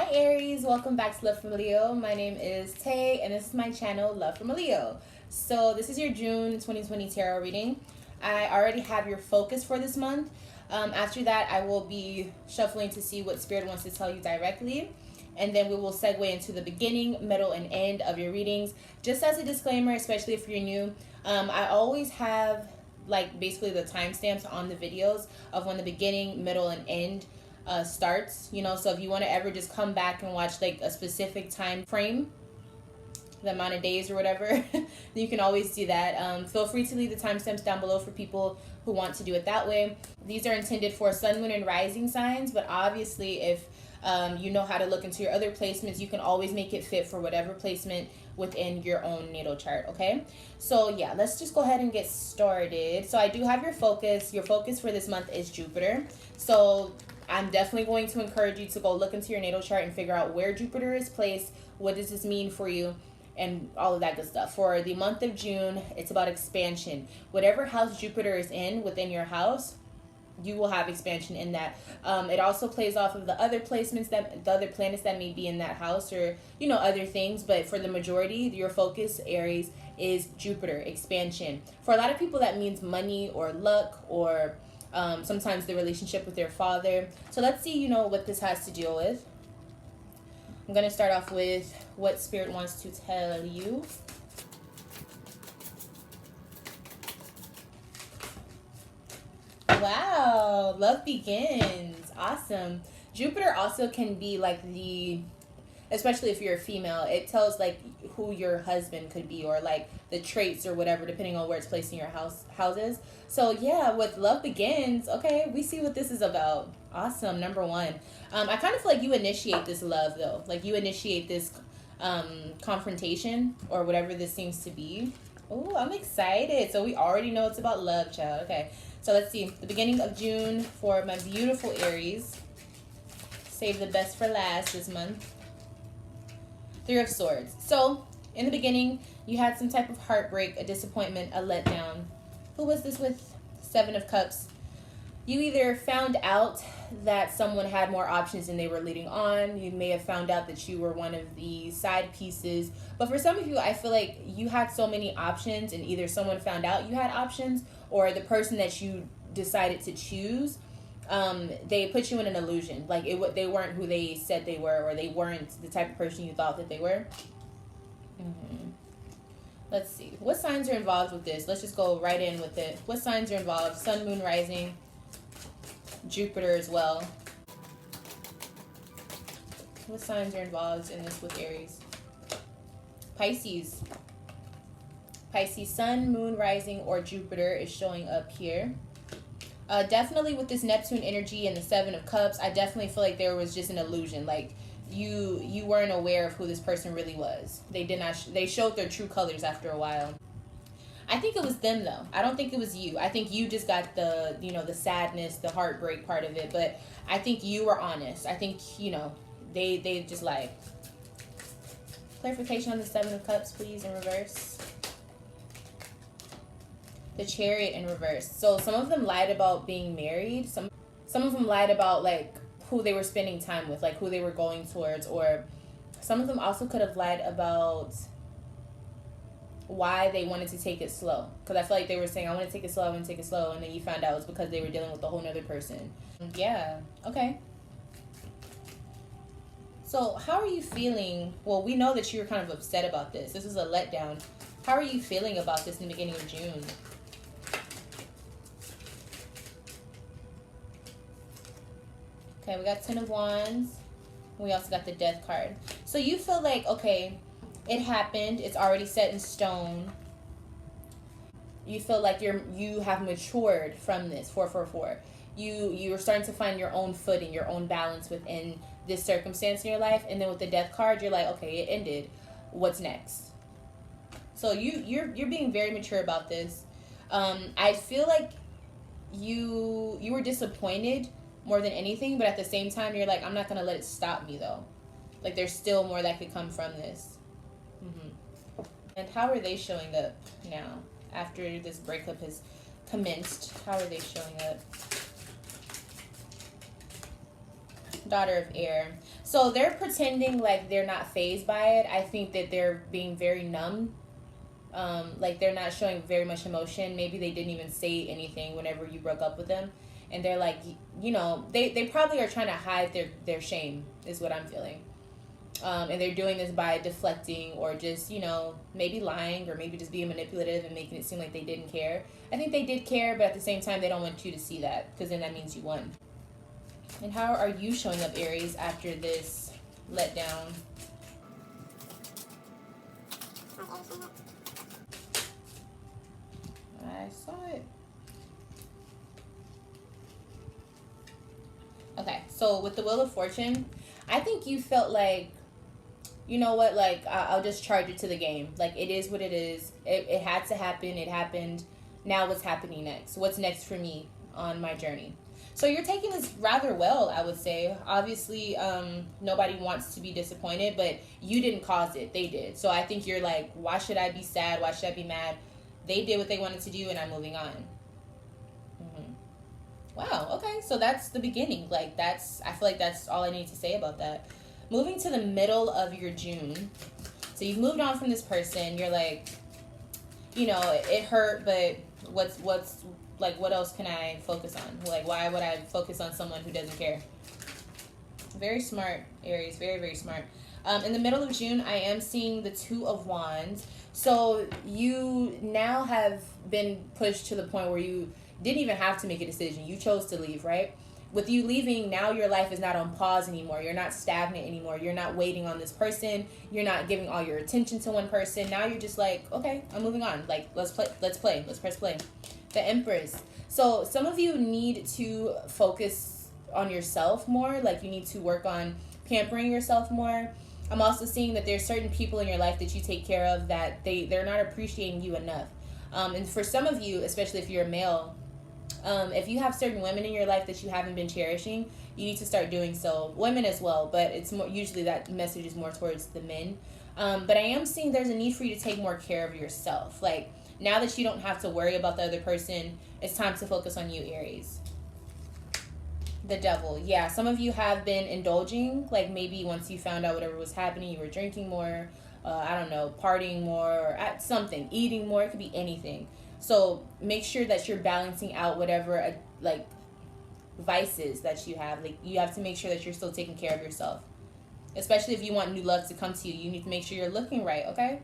Hi Aries, welcome back to lovefromaleo. My name is Tay and this is my channel lovefromaleo. So this is your June 2020 tarot reading. I already have your focus for this month. After that I will be shuffling to see what Spirit wants to tell you directly. And then we will segue into the beginning, middle, and end of your readings. Just as a disclaimer, especially if you're new, I always have like basically the timestamps on the videos of when the beginning, middle, and end starts, you know. So if you want to ever just come back and watch like a specific time frame, the amount of days or whatever, you can always do that. Feel free to leave the timestamps down below for people who want to do it that way. These are intended for sun, moon, and rising signs, but obviously if you know how to look into your other placements, you can always make it fit for whatever placement within your own natal chart. Okay, so yeah, let's just go ahead and get started. So I do have your focus. Your focus for this month is Jupiter. So I'm definitely going to encourage you to go look into your natal chart and figure out where Jupiter is placed. What does this mean for you? And all of that good stuff. For the month of June, it's about expansion. Whatever house Jupiter is in within your house, you will have expansion in that. It also plays off of the other placements, that the other planets that may be in that house, or you know, other things. But for the majority, your focus, Aries, is Jupiter, expansion. For a lot of people, that means money or luck, or sometimes the relationship with their father. So let's see, you know, what this has to deal with. I'm going to start off with what Spirit wants to tell you. Wow, love begins. Awesome. Jupiter also can be like the, especially if you're a female, it tells like who your husband could be, or like the traits or whatever, depending on where it's placed in your houses. So yeah, with love begins, okay, we see what this is about. Awesome. Number one. I kind of feel like you initiate this love though. Like you initiate this confrontation or whatever this seems to be. Oh, I'm excited. So we already know it's about love, child. Okay. So let's see. The beginning of June for my beautiful Aries. Save the best for last this month. Three of Swords. So in the beginning, you had some type of heartbreak, a disappointment, a letdown. Who was this with? Seven of Cups. You either found out that someone had more options than they were leading on. You may have found out that you were one of the side pieces. But for some of you, I feel like you had so many options, and either someone found out you had options, or the person that you decided to choose, they put you in an illusion. Like they weren't who they said they were, or they weren't the type of person you thought that they were. Let's see. What signs are involved with this? Let's just go right in with it. What signs are involved? Sun, moon, rising. Jupiter as well. What signs are involved in this with Aries? Pisces. Pisces, sun, moon, rising, or Jupiter is showing up here. Definitely with this Neptune energy and the Seven of Cups, I definitely feel like there was just an illusion. Like you weren't aware of who this person really was. They did not. They showed their true colors after a while. I think it was them though. I don't think it was you. I think you just got the, you know, the sadness, the heartbreak part of it. But I think you were honest. I think, you know, they just like. Clarification on the Seven of Cups, please, in reverse. The Chariot in reverse. So some of them lied about being married. Some of them lied about like who they were spending time with, like who they were going towards, or some of them also could have lied about why they wanted to take it slow. Because I feel like they were saying, I want to take it slow, I want to take it slow, and then you found out it was because they were dealing with a whole nother person. Yeah, okay. So how are you feeling? Well, we know that you were kind of upset about this. This is a letdown. How are you feeling about this in the beginning of June? Okay, we got Ten of Wands. We also got the Death card. So you feel like, okay, it happened. It's already set in stone. You feel like you have matured from this. 444. You're starting to find your own footing, your own balance within this circumstance in your life. And then with the Death card, you're like, okay, it ended. What's next? So you're being very mature about this. I feel like you were disappointed more than anything, but at the same time, you're like, I'm not gonna let it stop me though. Like there's still more that could come from this. And how are they showing up now after this breakup has commenced? How are they showing up? Daughter of air. So they're pretending like they're not fazed by it. I think that they're being very numb. Like they're not showing very much emotion. Maybe they didn't even say anything whenever you broke up with them. And they're like, you know, they probably are trying to hide their shame, is what I'm feeling. And they're doing this by deflecting or just, you know, maybe lying or maybe just being manipulative and making it seem like they didn't care. I think they did care, but at the same time, they don't want you to see that because then that means you won. And how are you showing up, Aries, after this letdown? I saw it. Okay, so with the Wheel of Fortune, I think you felt like, you know what, like, I'll just charge it to the game. Like, it is what it is. It had to happen. It happened. Now what's happening next? What's next for me on my journey? So you're taking this rather well, I would say. Obviously, nobody wants to be disappointed, but you didn't cause it. They did. So I think you're like, why should I be sad? Why should I be mad? They did what they wanted to do, and I'm moving on. Wow, okay. So that's the beginning. Like, I feel like that's all I need to say about that. Moving to the middle of your June. So you've moved on from this person. You're like, you know, it hurt, but what's like, what else can I focus on? Like, why would I focus on someone who doesn't care? Very smart, Aries. Very, very smart. In the middle of June, I am seeing the Two of Wands. So you now have been pushed to the point where you didn't even have to make a decision. You chose to leave, right? With you leaving, now your life is not on pause anymore. You're not stagnant anymore. You're not waiting on this person. You're not giving all your attention to one person. Now you're just like, okay, I'm moving on. Like, let's press play. The Empress. So some of you need to focus on yourself more. Like, you need to work on pampering yourself more. I'm also seeing that there's certain people in your life that you take care of that they're not appreciating you enough. And for some of you, especially if you're a male, if you have certain women in your life that you haven't been cherishing, you need to start doing so. Women as well, but it's more usually that message is more towards the men. But I am seeing there's a need for you to take more care of yourself. Like, now that you don't have to worry about the other person, it's time to focus on you, Aries. The Devil. Yeah, some of you have been indulging. Like, maybe once you found out whatever was happening, you were drinking more, I don't know, partying more, or at something, eating more. It could be anything. So make sure that you're balancing out whatever like vices that you have. Like, you have to make sure that you're still taking care of yourself. Especially if you want new love to come to you, you need to make sure you're looking right, okay?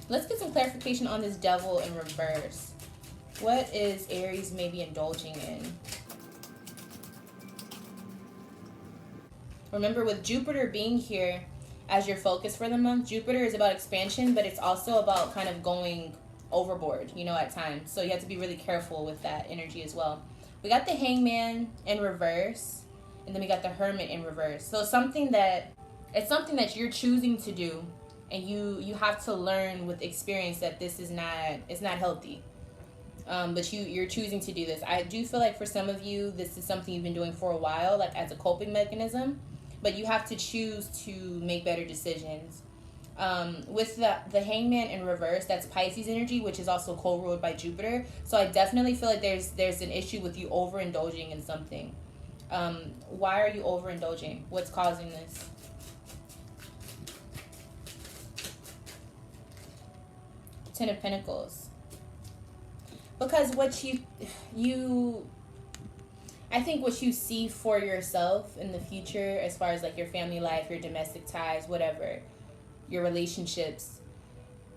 Let's get some clarification on this Devil in reverse. What is Aries maybe indulging in? Remember, with Jupiter being here as your focus for the month, Jupiter is about expansion, but it's also about kind of going overboard, you know, at times. So you have to be really careful with that energy as well. We got the Hangman in reverse, and then we got the Hermit in reverse. So it's something that you're choosing to do, and you have to learn with experience that this is not healthy. But you're choosing to do this. I do feel like for some of you, this is something you've been doing for a while, like as a coping mechanism, but you have to choose to make better decisions. With the Hangman in reverse, that's Pisces energy, which is also co-ruled by Jupiter. So I definitely feel like there's an issue with you overindulging in something. Why are you overindulging? What's causing this? Ten of Pentacles. Because I think what you see for yourself in the future, as far as like your family life, your domestic ties, whatever, your relationships,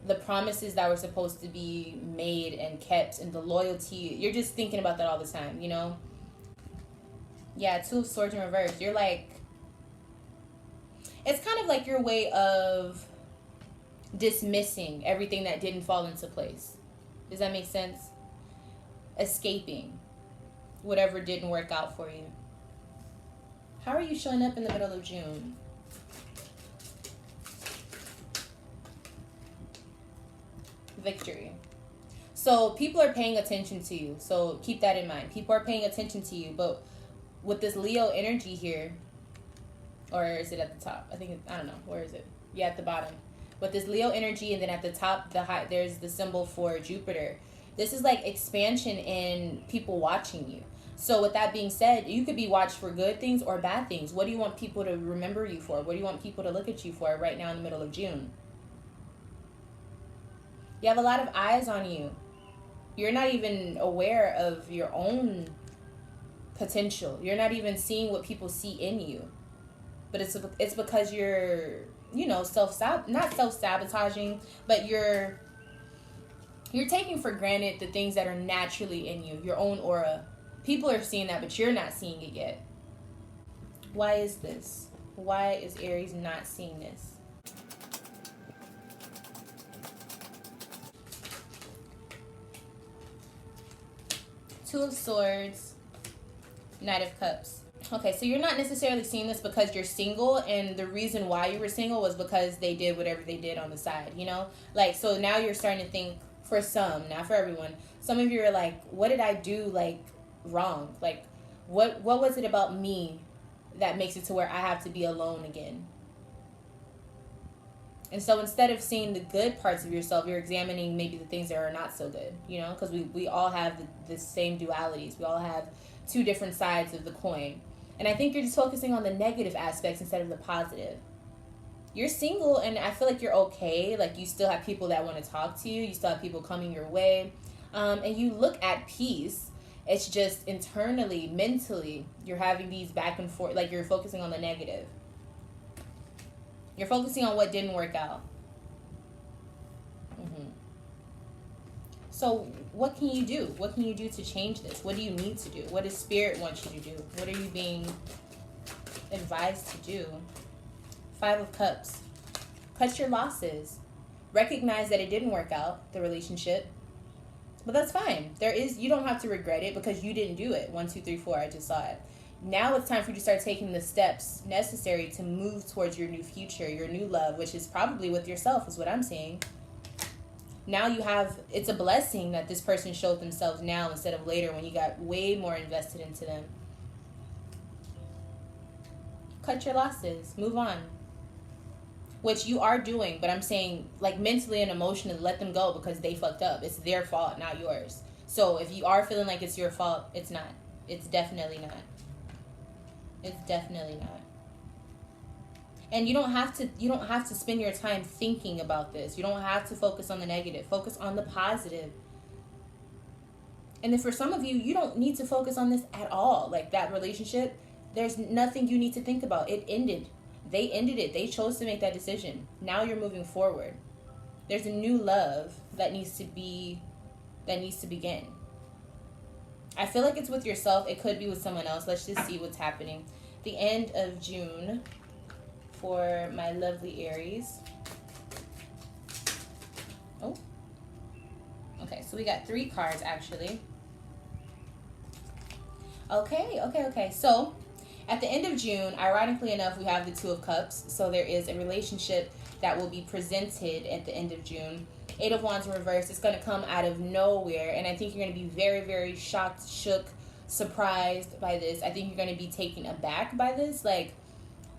the promises that were supposed to be made and kept, and the loyalty, you're just thinking about that all the time, you know? Yeah, Two of Swords in reverse. You're like, it's kind of like your way of dismissing everything that didn't fall into place. Does that make sense? Escaping whatever didn't work out for you. How are you showing up in the middle of June? Victory. So people are paying attention to you. So keep that in mind. People are paying attention to you. But with this Leo energy here, or is it at the top? I don't know. Where is it? Yeah, at the bottom. With this Leo energy, and then at the top, there's the symbol for Jupiter. This is like expansion in people watching you. So with that being said, you could be watched for good things or bad things. What do you want people to remember you for? What do you want people to look at you for right now in the middle of June? You have a lot of eyes on you. You're not even aware of your own potential. You're not even seeing what people see in you. But it's because you're, not self-sabotaging, but you're taking for granted the things that are naturally in you, your own aura. People are seeing that, but you're not seeing it yet. Why is this? Why is Aries not seeing this? Two of Swords, Knight of Cups. Okay, so you're not necessarily seeing this because you're single, and the reason why you were single was because they did whatever they did on the side, Like, so now you're starting to think, for some, not for everyone, some of you are like, what did I do, wrong? Like, what was it about me that makes it to where I have to be alone again? And so instead of seeing the good parts of yourself, you're examining maybe the things that are not so good, because we all have the same dualities. We all have two different sides of the coin. And I think you're just focusing on the negative aspects instead of the positive. You're single, and I feel like you're okay. Like, you still have people that want to talk to you. You still have people coming your way. And you look at peace. It's just internally, mentally, you're having these back and forth. Like, you're focusing on the negative. You're focusing on what didn't work out. So what can you do? What can you do to change this? What do you need to do? What does Spirit want you to do? What are you being advised to do? Five of Cups. Cut your losses. Recognize that it didn't work out, the relationship. But that's fine. You don't have to regret it because you didn't do it. 1, 2, 3, 4, I just saw it. Now it's time for you to start taking the steps necessary to move towards your new future, your new love, which is probably with yourself, is what I'm saying. Now it's a blessing that this person showed themselves now instead of later when you got way more invested into them. Cut your losses. Move on. Which you are doing, but I'm saying, mentally and emotionally, let them go because they fucked up. It's their fault, not yours. So if you are feeling like it's your fault, it's not. It's definitely not. It's definitely not. And you don't have to spend your time thinking about this. You don't have to focus on the negative. Focus on the positive. And then for some of you, you don't need to focus on this at all. Like, that relationship, there's nothing you need to think about. It ended. They ended it. They chose to make that decision. Now you're moving forward. There's a new love that needs to begin. I feel like it's with yourself. It could be with someone else. Let's just see what's happening. The end of June for my lovely Aries. Oh. Okay, so we got 3 cards, actually. Okay. So, at the end of June, ironically enough, we have the 2 of Cups. So there is a relationship that will be presented at the end of June. 8 of Wands in reverse. It's going to come out of nowhere. And I think you're going to be very, very shocked, shook, surprised by this. I think you're going to be taken aback by this. Like,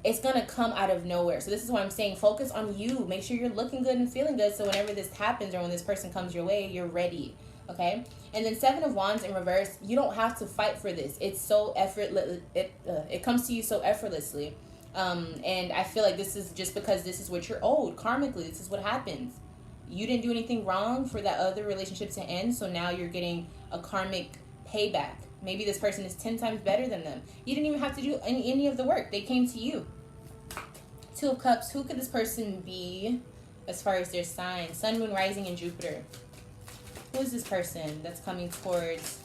it's going to come out of nowhere. So this is what I'm saying. Focus on you. Make sure you're looking good and feeling good. So whenever this happens or when this person comes your way, you're ready. Okay? And then 7 of Wands in reverse. You don't have to fight for this. It's so effortless. It comes to you so effortlessly. And I feel like this is just because this is what you're owed karmically. This is what happens. You didn't do anything wrong for that other relationship to end, so now you're getting a karmic payback. Maybe this person is 10 times better than them. You didn't even have to do any of the work. They came to you. 2 of Cups. Who could this person be as far as their sign? Sun, Moon, Rising, and Jupiter. Who is this person that's coming towards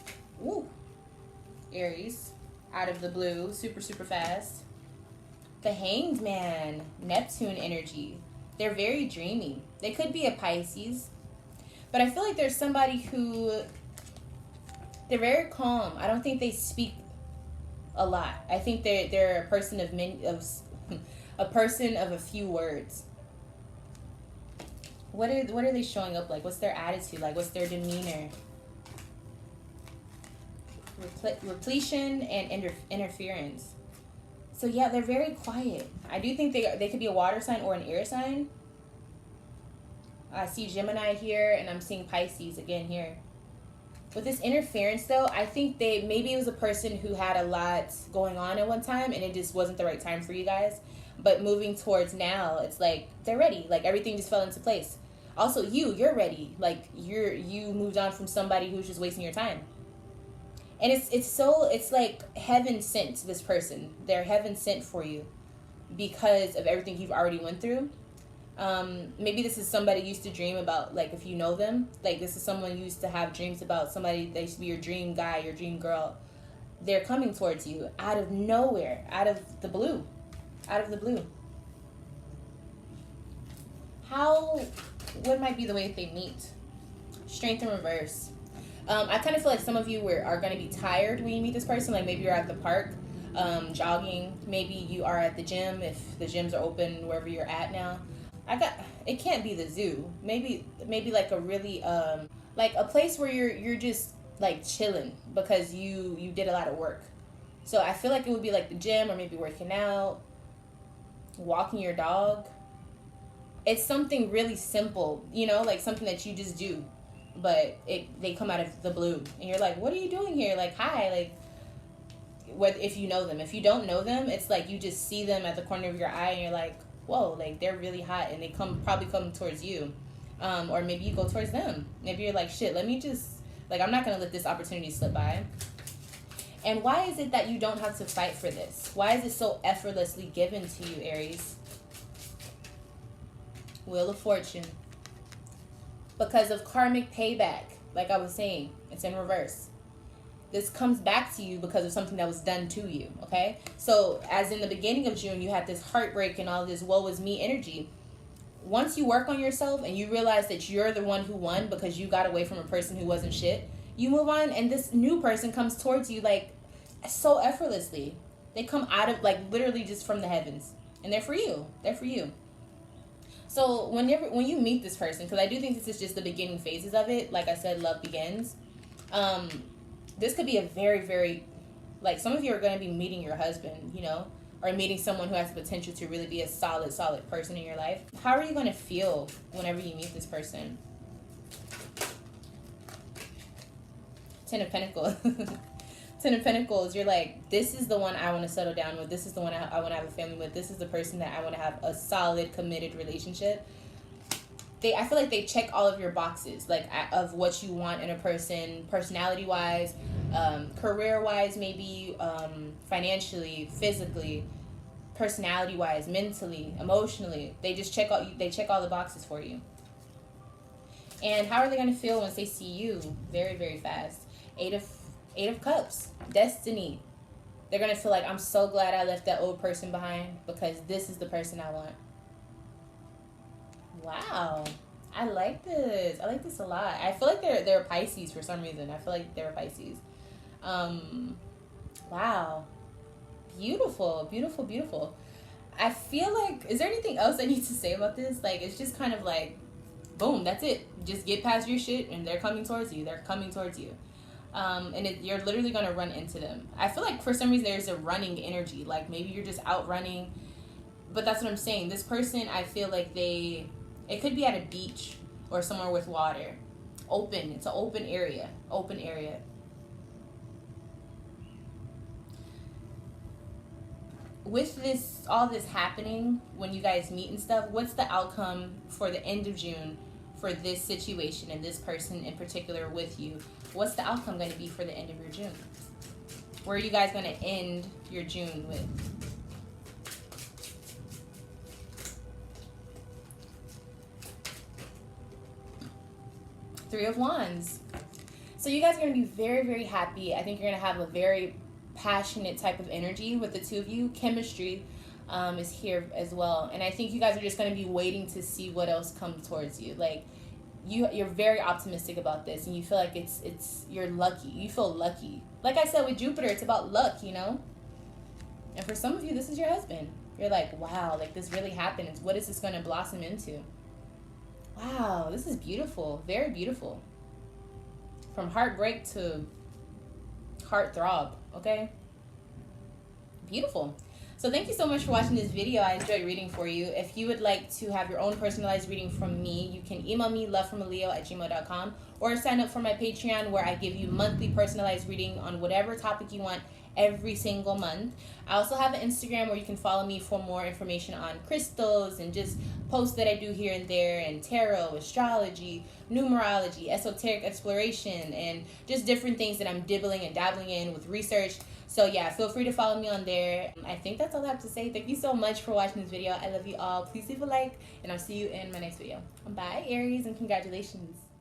Aries out of the blue, super, super fast? The Hanged Man. Neptune energy. They're very dreamy. They could be a Pisces. But I feel like there's somebody who... They're very calm. I don't think they speak a lot. I think they're a person of a few words. What are they showing up like? What's their attitude like? What's their demeanor? Repletion and interference. So yeah, they're very quiet. I do think they could be a water sign or an air sign. I see Gemini here, and I'm seeing Pisces again here. With this interference, though, I think maybe it was a person who had a lot going on at one time, and it just wasn't the right time for you guys. But moving towards now, it's like they're ready. Like everything just fell into place. Also, you're ready. Like you moved on from somebody who's just wasting your time. And it's like heaven sent this person. They're heaven sent for you because of everything you've already went through. Maybe this is somebody you used to dream about, like if you know them, like this is someone you used to have dreams about, somebody that used to be your dream guy, your dream girl. They're coming towards you out of nowhere, out of the blue. What might be the way that they meet? Strength in reverse. I kind of feel like some of you are going to be tired when you meet this person. Like maybe you're at the park jogging. Maybe you are at the gym if the gyms are open wherever you're at now. It can't be the zoo. Maybe like a really like a place where you're just like chilling because you did a lot of work. So I feel like it would be like the gym, or maybe working out, walking your dog. It's something really simple, like something that you just do, but they come out of the blue and you're like, what are you doing here? Like, hi. Like, if you know them. If you don't know them, it's like you just see them at the corner of your eye and you're like, whoa, like they're really hot, and they probably come towards you. Or maybe you go towards them. Maybe you're like, shit, let me just, like, I'm not going to let this opportunity slip by. And why is it that you don't have to fight for this? Why is it so effortlessly given to you, Aries? Wheel of Fortune. Because of karmic payback. Like I was saying, it's in reverse. This comes back to you because of something that was done to you, okay? So, as in the beginning of June, you had this heartbreak and all this woe is me energy. Once you work on yourself and you realize that you're the one who won because you got away from a person who wasn't shit, you move on, and this new person comes towards you like so effortlessly. They come out of, like, literally just from the heavens, and they're for you. They're for you. So when you meet this person, because I do think this is just the beginning phases of it. Like I said, love begins. This could be a very, very, like, some of you are going to be meeting your husband, or meeting someone who has the potential to really be a solid person in your life. How are you going to feel whenever you meet this person? Ten of Pentacles. Ten of Pentacles, you're like, this is the one I want to settle down with. This is the one I want to have a family with. This is the person that I want to have a solid, committed relationship. I feel like they check all of your boxes, like, of what you want in a person, personality-wise, career-wise, maybe, financially, physically, personality-wise, mentally, emotionally. They just check all the boxes for you. And how are they going to feel once they see you? Very, very fast. Eight of Cups. Destiny. They're going to feel like, I'm so glad I left that old person behind because this is the person I want. Wow. I like this. I like this a lot. I feel like they're Pisces for some reason. I feel like they're Pisces. Wow. Beautiful, beautiful, beautiful. I feel like, is there anything else I need to say about this? Like, it's just kind of like, boom, that's it. Just get past your shit and they're coming towards you. They're coming towards you. You're literally going to run into them. I feel like for some reason there's a running energy. Like maybe you're just out running. But that's what I'm saying. This person, I feel like it could be at a beach or somewhere with water. Open. It's an open area. Open area. With all this happening, when you guys meet and stuff, what's the outcome for the end of June for this situation and this person in particular with you? What's the outcome going to be for the end of your June? Where are you guys going to end your June with? Three of Wands. So you guys are going to be very, very happy. I think you're going to have a very passionate type of energy with the two of you. Chemistry is here as well. And I think you guys are just going to be waiting to see what else comes towards you. Like, you're very optimistic about this, and you feel like you're lucky. You feel lucky. Like I said with Jupiter, it's about luck, And for some of you, this is your husband. You're like, wow, like this really happened. What is this going to blossom into? Wow, this is beautiful. Very beautiful. From heartbreak to heartthrob, okay? Beautiful. So thank you so much for watching this video. I enjoyed reading for you. If you would like to have your own personalized reading from me, you can email me lovefromaleo@gmail.com or sign up for my Patreon, where I give you monthly personalized reading on whatever topic you want every single month. I also have an Instagram where you can follow me for more information on crystals and just posts that I do here and there, and tarot, astrology, numerology, esoteric exploration, and just different things that I'm dibbling and dabbling in with research. So yeah, feel free to follow me on there. I think that's all I have to say. Thank you so much for watching this video. I love you all. Please leave a like, and I'll see you in my next video. Bye, Aries, and congratulations.